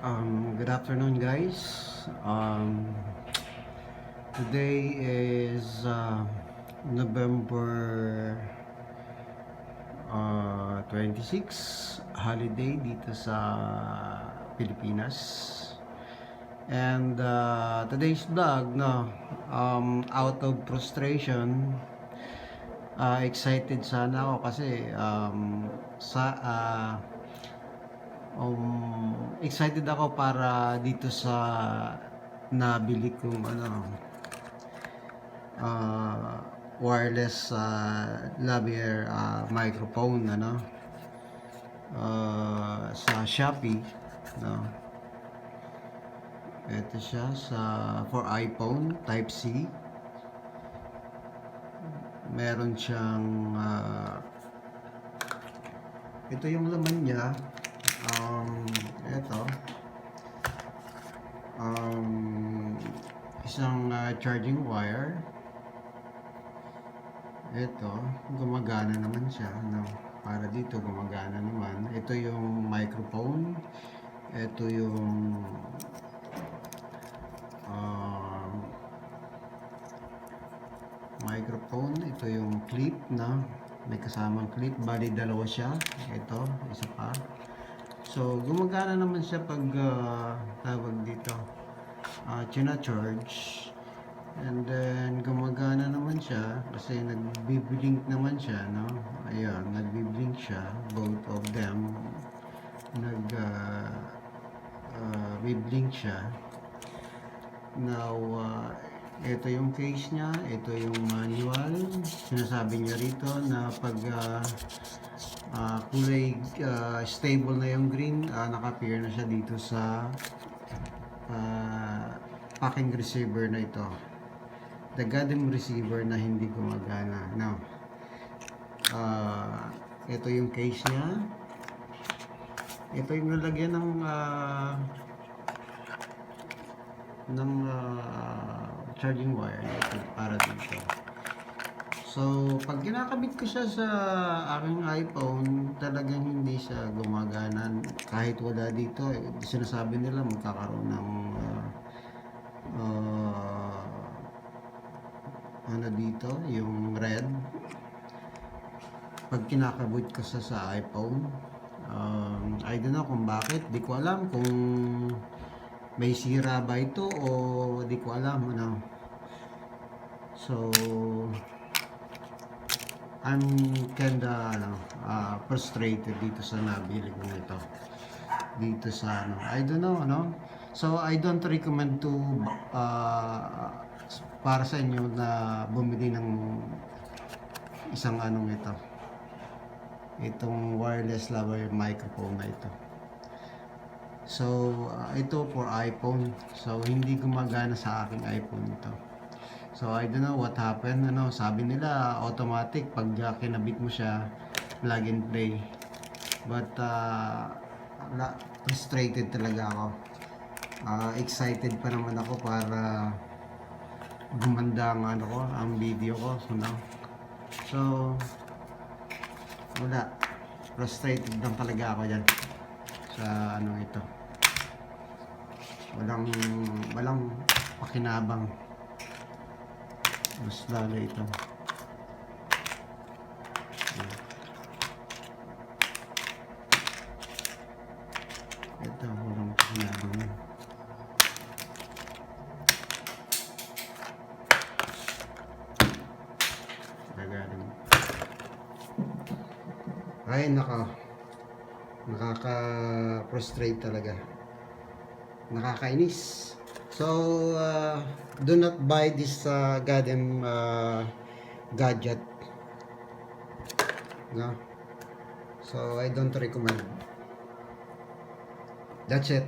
Good afternoon, guys. Today is November 26, holiday dito sa Pilipinas. And today's vlog, no, out of frustration, excited sana ako kasi excited ako para dito sa nabili kong wireless lavalier microphone sa Shopee, no. Ito siya for iPhone Type C. Meron siyang ito yung laman niya. Ito isang charging wire. Ito gumagana naman siya, no? Para dito gumagana naman. Ito yung microphone. Ito yung microphone. Ito yung clip na may kasamang clip. Bali dalawa siya. Ito isa pa. So gumagana naman siya pag tawag dito china-charge, and then gumagana naman siya kasi nagbi-blink naman siya, no? Ayan, nagbi-blink siya, both of them nag-blink siya. Now ito yung case niya, ito yung manual. Sinasabi niya rito na pag kulay stable na yung green, naka-appear na siya dito sa packing receiver na ito, the GADEM receiver na hindi gumagana, no? Ito yung case niya. Ito yung nalagyan ng charging wire ito para dito. So pag kinakabit ko siya sa aking iPhone, talagang hindi siya gumagana kahit wala dito. Sinasabi nila magkakaroon ng dito, yung red pag kinakabit ko sa iPhone. I don't know kung bakit, di ko alam kung may sira ba ito o di ko alam, ano. So I'm kinda frustrated dito sa nabili ko nito dito sa I don't know, so I don't recommend to para sa inyo na bumili ng isang itong wireless lavalier microphone na ito. So ito for iPhone, so hindi gumagana sa aking iPhone ito. So I don't know what happened, sabi nila automatic pag kinabit mo siya, plug and play. But frustrated talaga ako. Excited pa naman ako para gumanda ang video ko, so wala, frustrated lang talaga ako dyan sa ito. Walang pakinabang. Mas lalo ito. Ito, walang pakinabang. Gagaling. Ay, nakaka-frustrate talaga. Nakakainis. So, do not buy this GADEM gadget, no? So, I don't recommend. That's it.